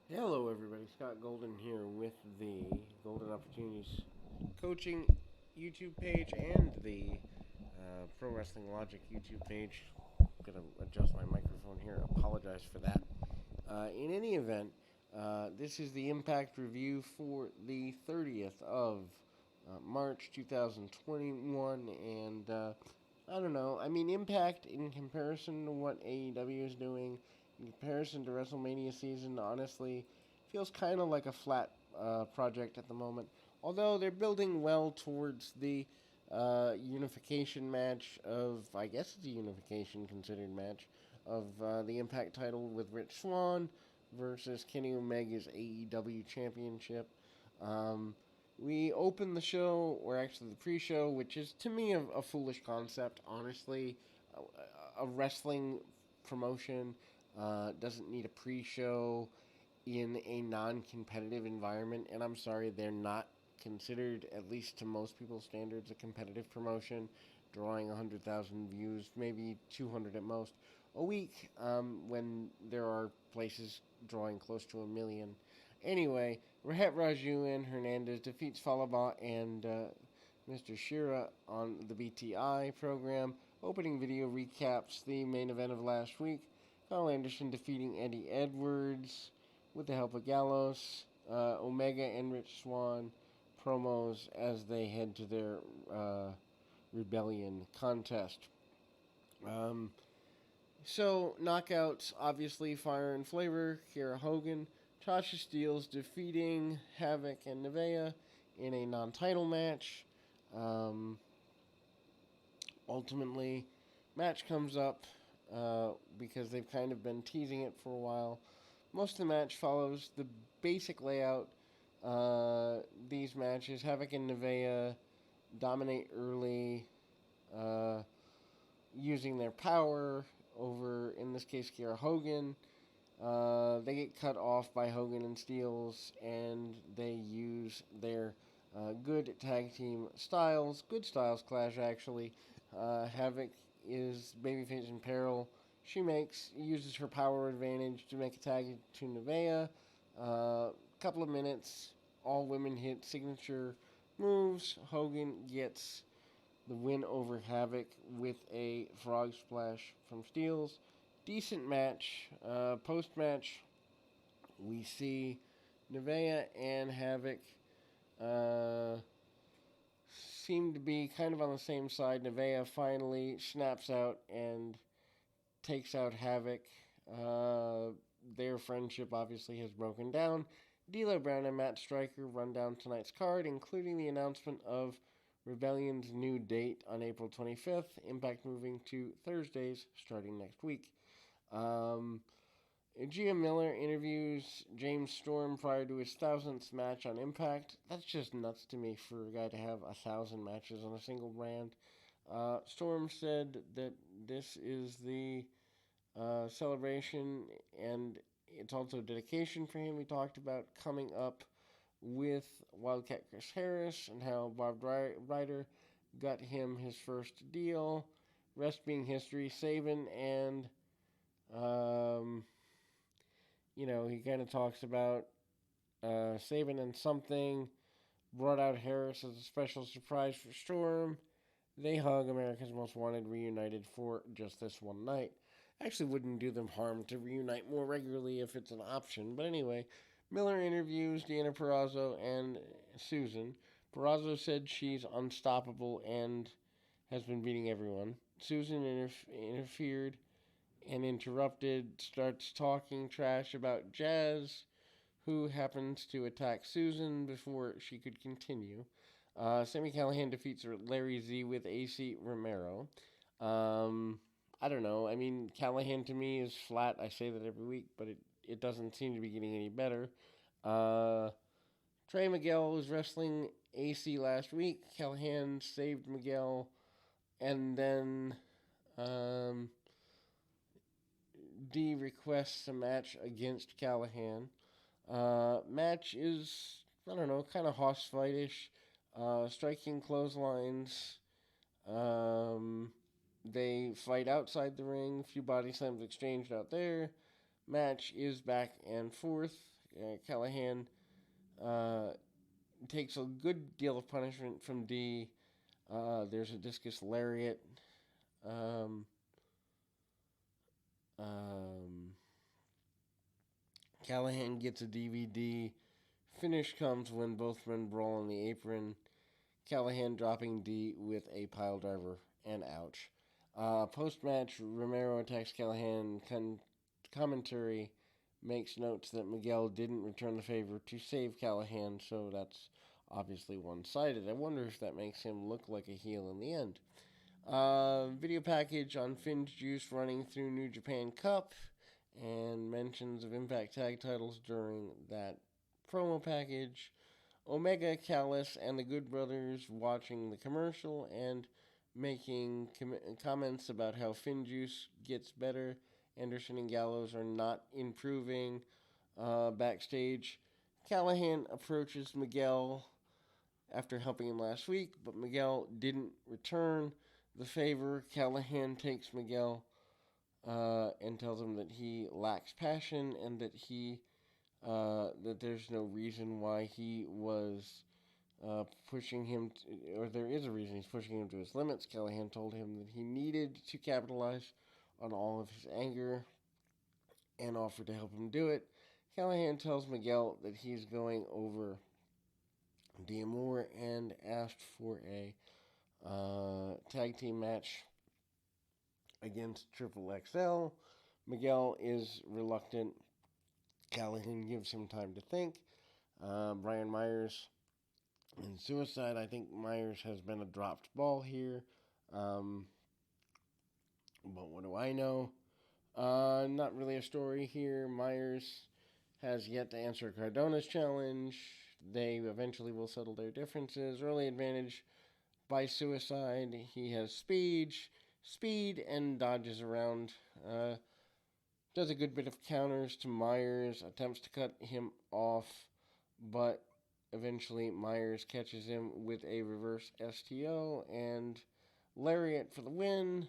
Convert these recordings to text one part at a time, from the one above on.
Hello, everybody. Scott Golden here with the Golden Opportunities Coaching YouTube page and the Pro Wrestling Logic YouTube page. I'm gonna adjust my microphone here. Apologize for that. In any event, this is the Impact review for the 30th of March 2021, and I don't know. I mean, Impact in comparison to what AEW is doing, in comparison to WrestleMania season, honestly, feels kind of like a flat project at the moment. Although they're building well towards the unification match of, I guess it's a unification considered match, of the Impact title with Rich Swann versus Kenny Omega's AEW Championship. Um, we opened the show, or actually the pre-show, which is to me a foolish concept. Honestly, a wrestling promotion doesn't need a pre-show in a non-competitive environment, and I'm sorry, they're not considered, at least to most people's standards, a competitive promotion, drawing 100,000 views, maybe 200 at most, a week, when there are places drawing close to a million. Anyway, Rahet Raju and Hernandez defeats Falaba and Mr. Shira on the BTI program. Opening video recaps the main event of last week. Kyle Anderson defeating Eddie Edwards with the help of Gallows. Omega and Rich Swann promos as they head to their Rebellion contest. Um, so, knockouts, obviously, fire and flavor. Kiera Hogan, Tasha Steelz defeating Havoc and Nevaeh in a non title match. Um, Ultimately, match comes up because they've kind of been teasing it for a while. Most of the match follows the basic layout. These matches, Havoc and Nevaeh dominate early, uh, using their power over, in this case, Kiera Hogan. They get cut off by Hogan and Steelz, and they use their good tag team styles. Good styles clash, actually. Havoc is babyface in peril. She uses her power advantage to make a tag to Nevaeh. Couple of minutes, all women hit signature moves. Hogan gets the win over Havoc with a frog splash from Steelz. Decent match. Post match, we see Nevaeh and Havoc uh, seem to be kind of on the same side. Nevaeh finally snaps out and takes out Havoc. Uh, their friendship obviously has broken down. D'Lo Brown and Matt Striker run down tonight's card, including the announcement of Rebellion's new date on April 25th, Impact moving to Thursdays starting next week. Um, GM Miller interviews James Storm prior to his 1,000th match on Impact. That's just nuts to me for a guy to have 1,000 matches on a single brand. Storm said that this is the celebration and it's also dedication for him. He talked about coming up with Wildcat Chris Harris and how Bob Ryder got him his first deal. Rest being history, Saban and um, he kind of talks about Saban and something, brought out Harris as a special surprise for Storm. They hug America's Most Wanted reunited for just this one night. Actually, wouldn't do them harm to reunite more regularly if it's an option. But anyway, Miller interviews Deanna Perrazzo and Susan. Perrazzo said she's unstoppable and has been beating everyone. Susan interfered and interrupted, starts talking trash about Jazz, who happens to attack Susan before she could continue. Sami Callihan defeats Larry Z with AC Romero. I don't know. I mean, Callihan to me is flat. I say that every week, but it doesn't seem to be getting any better. Uh, Trey Miguel was wrestling AC last week. Callihan saved Miguel, and then um, D requests a match against Callihan. Match is, I don't know, kind of hoss fightish. Striking clotheslines. Um, they fight outside the ring. A few body slams exchanged out there. Match is back and forth. Callahan takes a good deal of punishment from D. There's a discus lariat. Um, um, Callahan gets a DVD. Finish comes when both men brawl on the apron. Callahan dropping D with a pile driver and ouch. Post match, Romero attacks Callahan. Commentary makes notes that Miguel didn't return the favor to save Callahan, so that's obviously one sided. I wonder if that makes him look like a heel in the end. Video package on Finn's Juice running through New Japan Cup and mentions of Impact Tag titles during that promo package. Omega, Callis, and the Good Brothers watching the commercial and making comments about how Finn Juice gets better. Anderson and Gallows are not improving. Backstage, Callahan approaches Miguel after helping him last week, but Miguel didn't return the favor. Callahan takes Miguel and tells him that he lacks passion and that there's no reason why he was pushing him, or there is a reason he's pushing him to his limits. Callahan told him that he needed to capitalize on all of his anger and offered to help him do it. Callahan tells Miguel that he's going over D'Amore and asked for a tag team match against Triple XL. Miguel is reluctant. Callahan gives him time to think. Brian Myers and Suicide. I think Myers has been a dropped ball here. But what do I know? Not really a story here. Myers has yet to answer Cardona's challenge. They eventually will settle their differences. Early advantage by Suicide. He has speed and dodges around. Does a good bit of counters to Myers, attempts to cut him off, but eventually Myers catches him with a reverse STO and lariat for the win.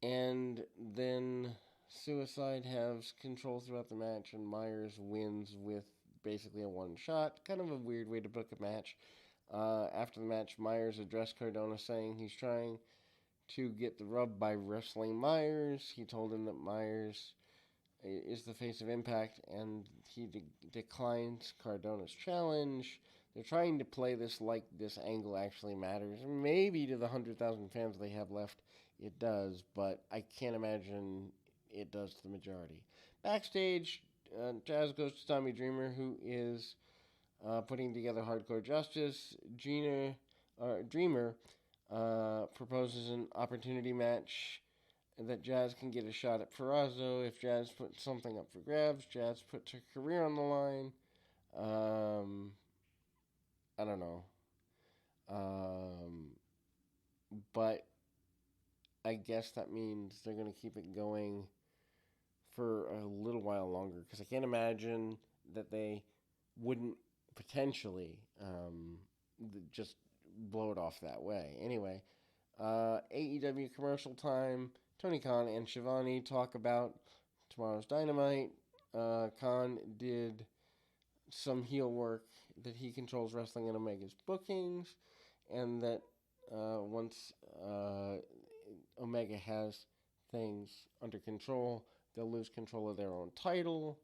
And then Suicide has control throughout the match, and Myers wins with basically a one shot. Kind of a weird way to book a match. After the match, Myers addressed Cardona saying he's trying to get the rub by wrestling Myers. He told him that Myers is the face of Impact, and he declines Cardona's challenge. They're trying to play this like this angle actually matters. Maybe to the 100,000 fans they have left, it does, but I can't imagine it does to the majority. Backstage, Jazz goes to Tommy Dreamer, who is putting together Hardcore Justice. Dreamer proposes an opportunity match that Jazz can get a shot at Purrazzo. If Jazz puts something up for grabs, Jazz puts her career on the line. I don't know. But I guess that means they're going to keep it going for a little while longer, because I can't imagine that they wouldn't potentially just blow it off that way. Anyway, AEW commercial time. Tony Khan and Shivani talk about tomorrow's Dynamite. Khan did some heel work, that he controls wrestling and Omega's bookings, and that once Omega has things under control, they'll lose control of their own title,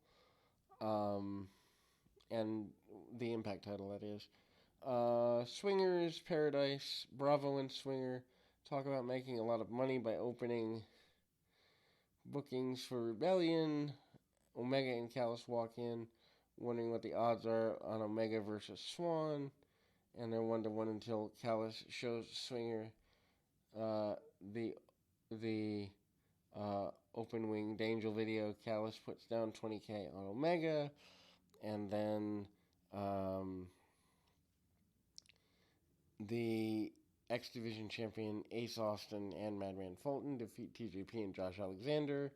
and the Impact title, that is. Swingers, Paradise, Bravo and Swinger talk about making a lot of money by opening bookings for Rebellion. Omega and Callis walk in, wondering what the odds are on Omega versus Swan, and they're 1-1 until Callis shows Swinger the open winged angel video. Callis puts down $20K on Omega, and then the X Division champion Ace Austin and Madman Fulton defeat TJP and Josh Alexander.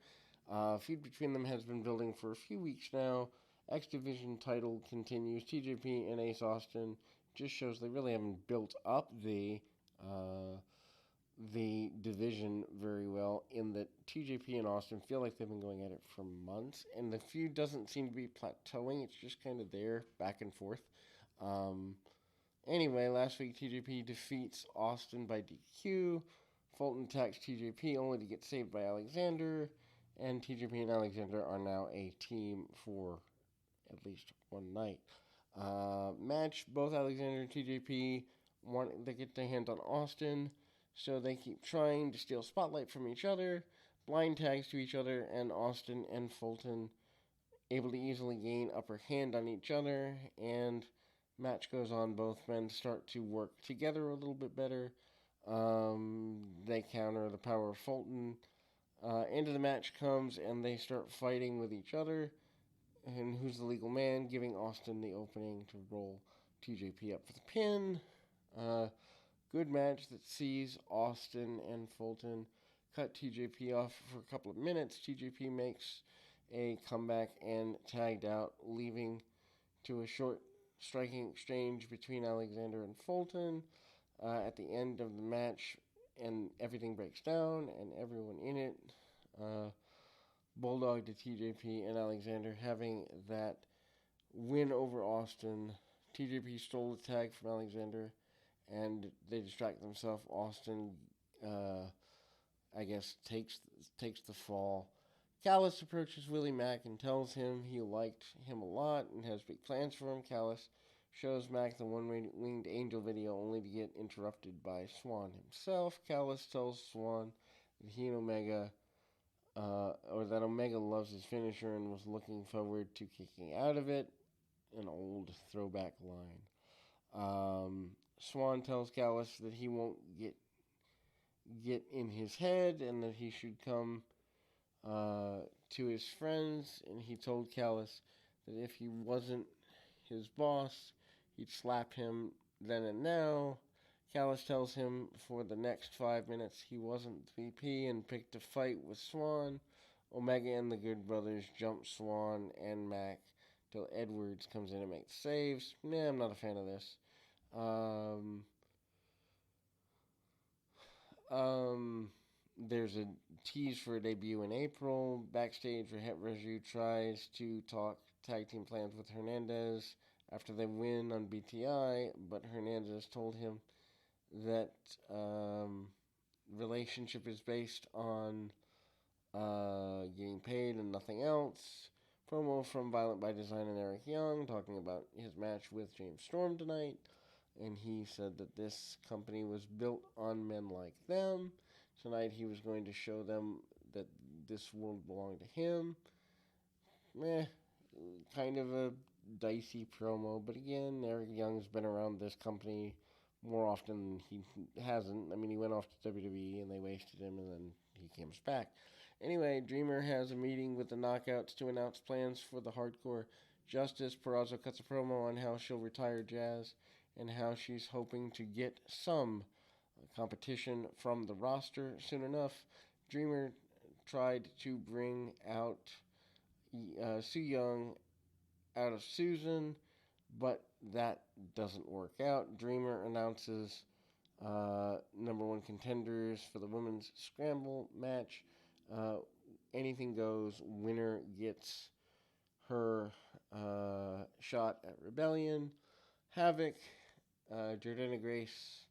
Feud between them has been building for a few weeks now. X Division title continues. TJP and Ace Austin just shows they really haven't built up the the division very well in that TJP and Austin feel like they've been going at it for months, and the feud doesn't seem to be plateauing. It's just kind of there, back and forth. Um, anyway, last week TJP defeats Austin by DQ. Fulton attacks TJP only to get saved by Alexander, and TJP and Alexander are now a team for at least one night. Match both Alexander and TJP want they get their hands on Austin, so they keep trying to steal spotlight from each other, blind tags to each other, and Austin and Fulton able to easily gain upper hand on each other, and match goes on. Both men start to work together a little bit better. They counter the power of Fulton. End of the match comes, and they start fighting with each other. And who's the legal man, giving Austin the opening to roll TJP up for the pin. Uh, Good match that sees Austin and Fulton cut TJP off for a couple of minutes. TJP makes a comeback and tagged out, leaving to a short striking exchange between Alexander and Fulton. At the end of the match, and everything breaks down, and everyone in it, Bulldog to TJP and Alexander having that win over Austin. TJP stole the tag from Alexander, and they distract themselves. Austin, I guess, takes the fall. Callis approaches Willie Mack and tells him he liked him a lot and has big plans for him. Callis shows Mack the one-winged angel video only to get interrupted by Swann himself. Callis tells Swann that he and Omega, or that Omega loves his finisher and was looking forward to kicking out of it. An old throwback line. Swann tells Callis that he won't get in his head and that he should come to his friends. And he told Callis that if he wasn't his boss, he'd slap him then and now. Callis tells him for the next 5 minutes he wasn't the VP and picked a fight with Swann. Omega and the Good Brothers jump Swann and Mack till Edwards comes in and makes saves. Nah, I'm not a fan of this. There's a tease for a debut in April. Backstage, Raju tries to talk tag team plans with Hernandez after they win on BTI, but Hernandez told him that relationship is based on getting paid and nothing else. Promo from Violent by Design and Eric Young talking about his match with James Storm tonight. And he said that this company was built on men like them. Tonight he was going to show them that this world belonged to him. Kind of a dicey promo, but again, Eric Young's been around this company more often than he hasn't. I mean, he went off to WWE and they wasted him, and then he comes back. Anyway, Dreamer has a meeting with the Knockouts to announce plans for the Hardcore Justice. Purrazzo cuts a promo on how she'll retire Jazz and how she's hoping to get some competition from the roster soon enough. Dreamer tried to bring out Su Yung out of Susan, but that doesn't work out. Dreamer announces number one contenders for the women's scramble match. Anything goes. Winner gets her shot at Rebellion. Havoc, Jordana Grace,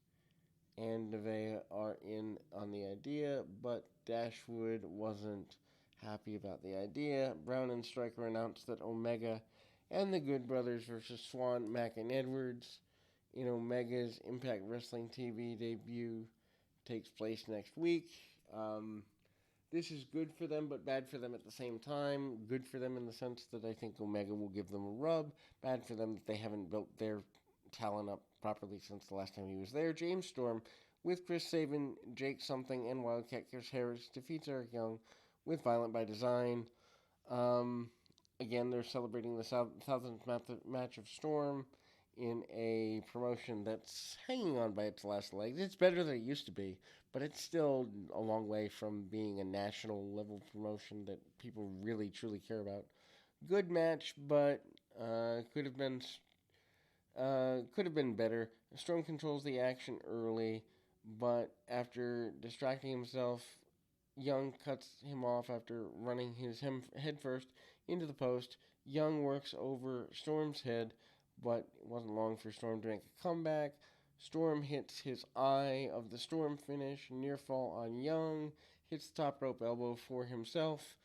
and Nevaeh are in on the idea, but Dashwood wasn't happy about the idea. Brown and Stryker announced that Omega and the Good Brothers versus Swann, Mack, and Edwards in Omega's Impact Wrestling TV debut takes place next week. This is good for them, but bad for them at the same time. Good for them in the sense that I think Omega will give them a rub. Bad for them that they haven't built their talent up properly since the last time he was there. James Storm with Chris Sabin, Jake Something, and Wildcat Chris Harris defeats Eric Young with Violent by Design. Again, they're celebrating the 1000th match of Storm in a promotion that's hanging on by its last legs. It's better than it used to be, but it's still a long way from being a national level promotion that people really truly care about. Good match, but could have been better. Storm controls the action early, but after distracting himself, Young cuts him off after running his head first into the post. Young works over Storm's head, but it wasn't long for Storm to make a comeback. Storm hits his eye of the Storm finish, near fall on Young, hits the top rope elbow for himself.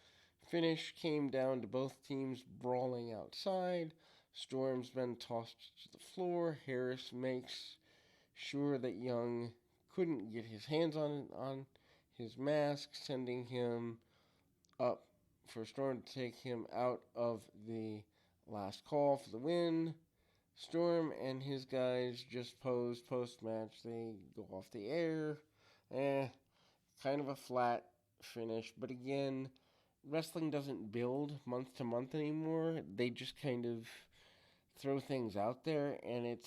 Finish came down to both teams brawling outside. Storm's been tossed to the floor. Harris makes sure that Young couldn't get his hands on his mask, sending him up for Storm to take him out of the last call for the win. Storm and his guys just posed post match. They go off the air. Kind of a flat finish. But again, wrestling doesn't build month to month anymore. They just kind of throw things out there, and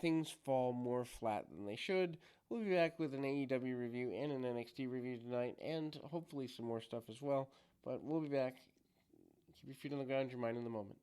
things fall more flat than they should. We'll be back with an AEW review and an NXT review tonight, and hopefully some more stuff as well. But we'll be back. Keep your feet on the ground, your mind in the moment.